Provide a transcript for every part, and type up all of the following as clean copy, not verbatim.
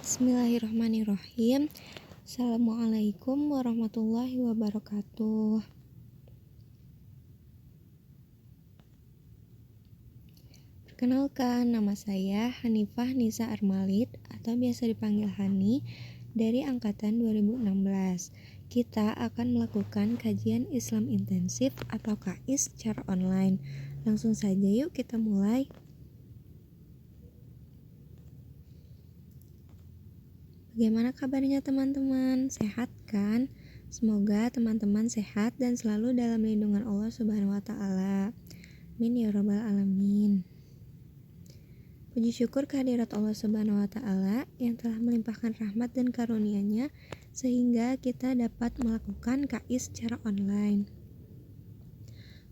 Bismillahirrahmanirrahim. Assalamualaikum warahmatullahi wabarakatuh. Perkenalkan, nama saya Hanifah Nisa Armalid atau biasa dipanggil Hani dari angkatan 2016. Kita akan melakukan kajian Islam intensif atau KIS secara online. Langsung saja yuk kita mulai. Bagaimana kabarnya teman-teman? Sehat kan? Semoga teman-teman sehat dan selalu dalam lindungan Allah Subhanahu wa taala. Amin ya rabbal alamin. Puji syukur kehadirat Allah Subhanahu wa taala yang telah melimpahkan rahmat dan karunia-Nya sehingga kita dapat melakukan KIS secara online.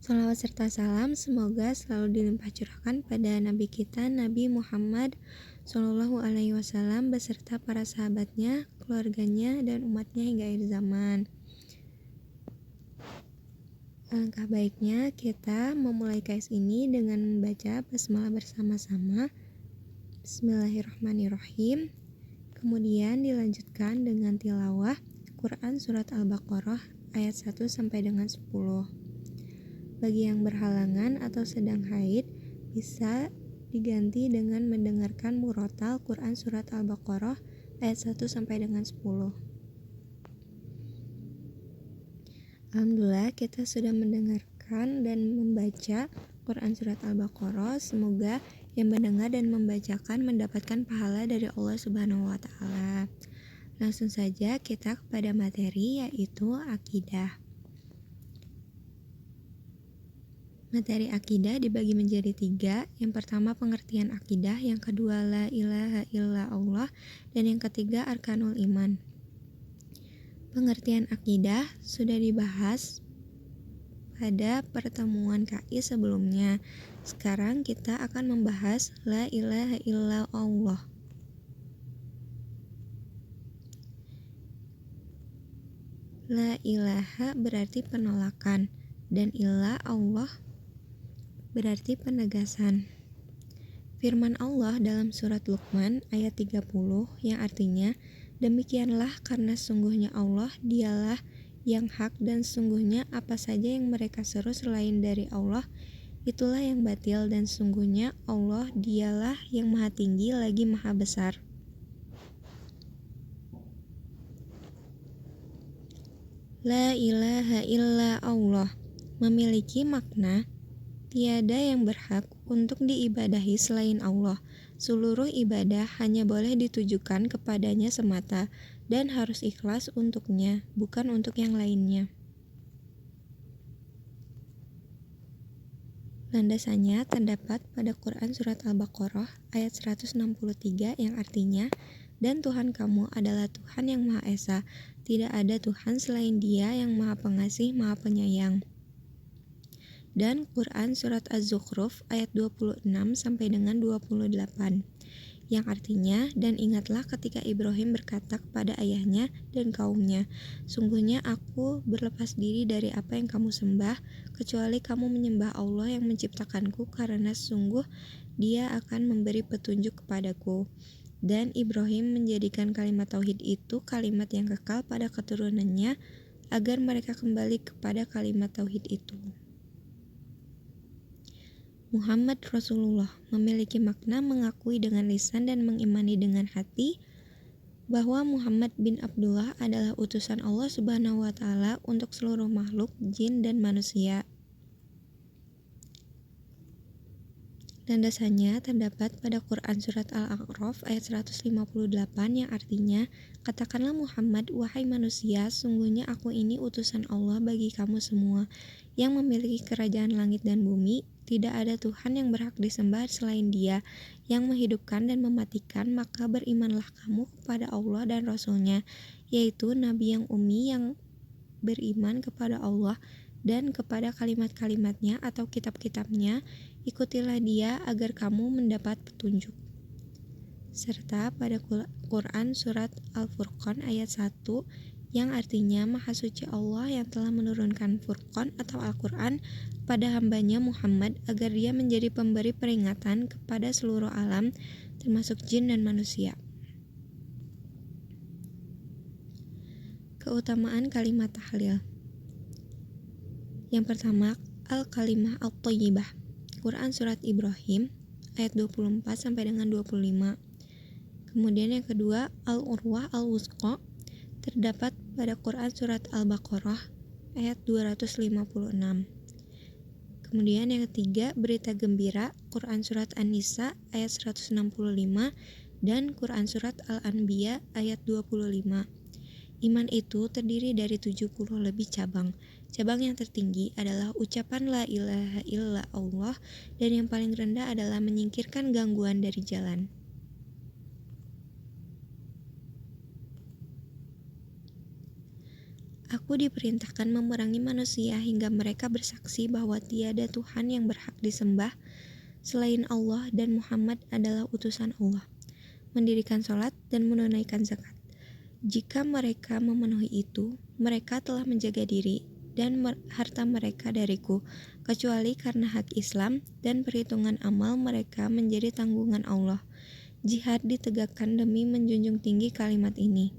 Salawat serta salam semoga selalu dilimpah curahkan pada Nabi kita Nabi Muhammad Sallallahu Alaihi Wasallam beserta para sahabatnya, keluarganya, dan umatnya hingga akhir zaman. Alangkah baiknya kita memulai KIS ini dengan membaca basmalah bersama-sama. Bismillahirrahmanirrahim. Kemudian dilanjutkan dengan tilawah Quran Surat Al-Baqarah ayat 1 sampai dengan 10. Bagi yang berhalangan atau sedang haid bisa diganti dengan mendengarkan murotal Quran Surat Al-Baqarah ayat 1 sampai dengan 10. Alhamdulillah kita sudah mendengarkan dan membaca Quran Surat Al-Baqarah. Semoga yang mendengar dan membacakan mendapatkan pahala dari Allah Subhanahu wa taala. Langsung saja kita kepada materi, yaitu akidah. Materi akidah dibagi menjadi 3. Yang pertama pengertian akidah, yang kedua la ilaha illallah, dan yang ketiga arkanul iman. Pengertian akidah sudah dibahas pada pertemuan KIS sebelumnya. Sekarang kita akan membahas la ilaha illallah. La ilaha berarti penolakan dan illallah Allah berarti penegasan. Firman Allah dalam surat Luqman ayat 30 yang artinya, demikianlah karena sungguhnya Allah dialah yang hak dan sungguhnya apa saja yang mereka seru selain dari Allah itulah yang batil dan sungguhnya Allah dialah yang maha tinggi lagi maha besar. La ilaha illallah memiliki makna tiada yang berhak untuk diibadahi selain Allah. Seluruh ibadah hanya boleh ditujukan kepadanya semata dan harus ikhlas untuknya, bukan untuk yang lainnya. Landasannya terdapat pada Quran Surat Al-Baqarah ayat 163 yang artinya, dan Tuhan kamu adalah Tuhan yang Maha Esa, tidak ada Tuhan selain Dia yang Maha Pengasih, Maha Penyayang. Dan Quran Surat Az-Zukhruf ayat 26 sampai dengan 28 yang artinya, dan ingatlah ketika Ibrahim berkata kepada ayahnya dan kaumnya, sungguhnya aku berlepas diri dari apa yang kamu sembah kecuali kamu menyembah Allah yang menciptakanku, karena sungguh Dia akan memberi petunjuk kepadaku. Dan Ibrahim menjadikan kalimat tauhid itu kalimat yang kekal pada keturunannya agar mereka kembali kepada kalimat tauhid itu. Muhammad Rasulullah memiliki makna mengakui dengan lisan dan mengimani dengan hati bahwa Muhammad bin Abdullah adalah utusan Allah Subhanahu wa taala untuk seluruh makhluk jin dan manusia. Landasannya terdapat pada Quran Surat Al-A'raf ayat 158 yang artinya, katakanlah Muhammad, wahai manusia, sungguhnya aku ini utusan Allah bagi kamu semua, yang memiliki kerajaan langit dan bumi. Tidak ada Tuhan yang berhak disembah selain Dia, yang menghidupkan dan mematikan, maka berimanlah kamu kepada Allah dan Rasul-Nya, yaitu Nabi yang ummi yang beriman kepada Allah dan kepada kalimat-kalimatnya atau kitab-kitabnya. Ikutilah Dia agar kamu mendapat petunjuk. Serta pada Quran Surat Al-Furqan ayat 1 yang artinya Maha Suci Allah yang telah menurunkan Furqan atau Al-Quran pada hambanya Muhammad agar dia menjadi pemberi peringatan kepada seluruh alam termasuk jin dan manusia. Keutamaan kalimat tahlil. Yang pertama, al-kalimah at-thayyibah. Quran surat Ibrahim ayat 24 sampai dengan 25. Kemudian yang kedua, al-urwah al-wusqa, terdapat pada Quran surat Al-Baqarah ayat 256. Kemudian yang ketiga, berita gembira, Quran surat An-Nisa ayat 165 dan Quran surat Al-Anbiya ayat 25. Iman itu terdiri dari 70 lebih cabang. Cabang yang tertinggi adalah ucapan la ilaha illa Allah, dan yang paling rendah adalah menyingkirkan gangguan dari jalan. Aku diperintahkan memerangi manusia hingga mereka bersaksi bahwa tiada Tuhan yang berhak disembah selain Allah dan Muhammad adalah utusan Allah, mendirikan sholat dan menunaikan zakat. Jika mereka memenuhi itu, mereka telah menjaga diri dan harta mereka dariku, kecuali karena hak Islam dan perhitungan amal mereka menjadi tanggungan Allah. Jihad ditegakkan demi menjunjung tinggi kalimat ini.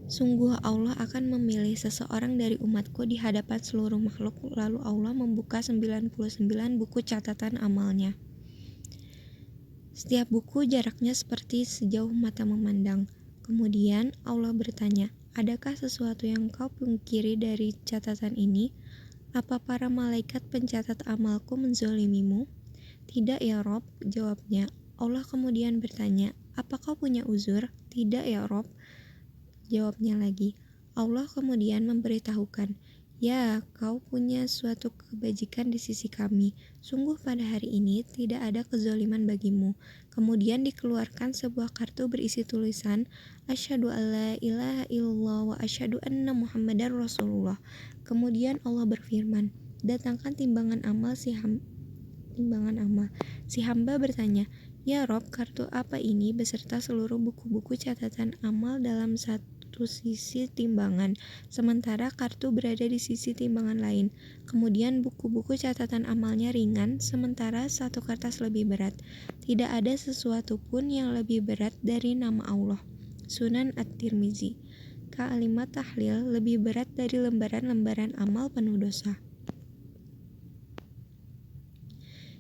Sungguh Allah akan memilih seseorang dari umatku di hadapan seluruh makhluk, lalu Allah membuka 99 buku catatan amalnya. Setiap buku jaraknya seperti sejauh mata memandang. Kemudian Allah bertanya, adakah sesuatu yang kau pungkiri dari catatan ini? Apa para malaikat pencatat amalku menzolimimu? Tidak ya Rob, jawabnya. Allah kemudian bertanya, apa kau punya uzur? Tidak ya Rob, jawabnya lagi. Allah kemudian memberitahukan, ya, kau punya suatu kebajikan di sisi kami. Sungguh pada hari ini tidak ada kezaliman bagimu. Kemudian dikeluarkan sebuah kartu berisi tulisan, Asyhadu alla ilaha illallah wa asyhadu anna Muhammadar Rasulullah. Kemudian Allah berfirman, datangkan timbangan amal. Si hamba bertanya, ya Rob, kartu apa ini beserta seluruh buku-buku catatan amal dalam satu sisi timbangan, sementara kartu berada di sisi timbangan lain. Kemudian buku-buku catatan amalnya ringan, sementara satu kertas lebih berat. Tidak ada sesuatu pun yang lebih berat dari nama Allah. Sunan At-Tirmizi. Kalimat tahlil lebih berat dari lembaran-lembaran amal penuh dosa.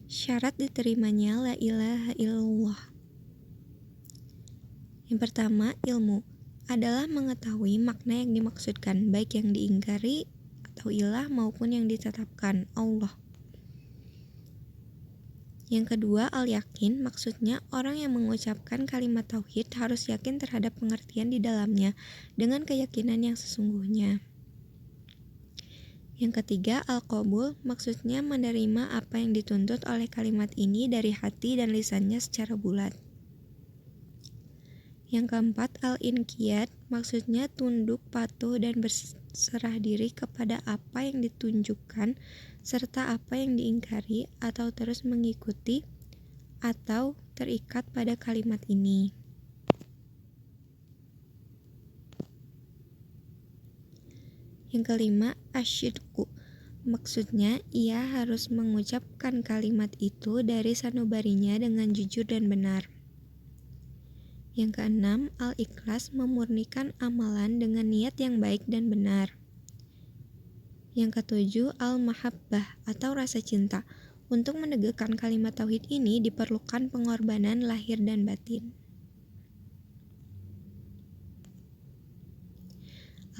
Syarat diterimanya la ilaha illallah. Yang pertama, ilmu adalah mengetahui makna yang dimaksudkan, baik yang diingkari atau ilah maupun yang ditetapkan, Allah. Yang kedua, al-yakin, maksudnya orang yang mengucapkan kalimat tauhid harus yakin terhadap pengertian di dalamnya dengan keyakinan yang sesungguhnya. Yang ketiga, al-qabul, maksudnya menerima apa yang dituntut oleh kalimat ini dari hati dan lisannya secara bulat. Yang keempat, al-inqiyad, maksudnya tunduk, patuh, dan berserah diri kepada apa yang ditunjukkan serta apa yang diingkari atau terus mengikuti atau terikat pada kalimat ini. Yang kelima, asyidqu, maksudnya ia harus mengucapkan kalimat itu dari sanubarinya dengan jujur dan benar. Yang keenam, al-ikhlas, memurnikan amalan dengan niat yang baik dan benar. Yang ketujuh, al-mahabbah atau rasa cinta. Untuk menegakkan kalimat tauhid ini diperlukan pengorbanan lahir dan batin.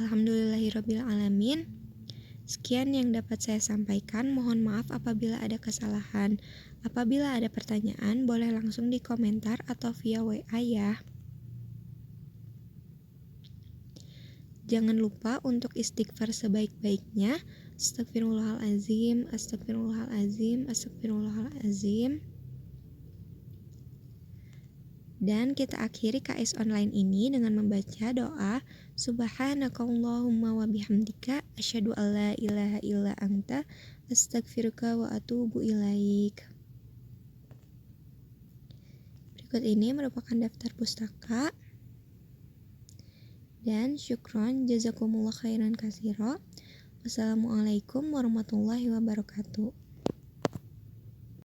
Alhamdulillahirabbil alamin. Sekian yang dapat saya sampaikan. Mohon maaf apabila ada kesalahan. Apabila ada pertanyaan, boleh langsung di komentar atau via WA ya. Jangan lupa untuk istighfar sebaik-baiknya. Astagfirullahalazim, astagfirullahalazim, astagfirullahalazim. Dan kita akhiri KS online ini dengan membaca doa Subhanakallahumma wa bihamdika asyhadu alla ilaha illa anta astaghfiruka wa atubu ilaik. Berikut ini merupakan daftar pustaka. Dan syukron jazakumullah khairan katsira. Wassalamualaikum warahmatullahi wabarakatuh.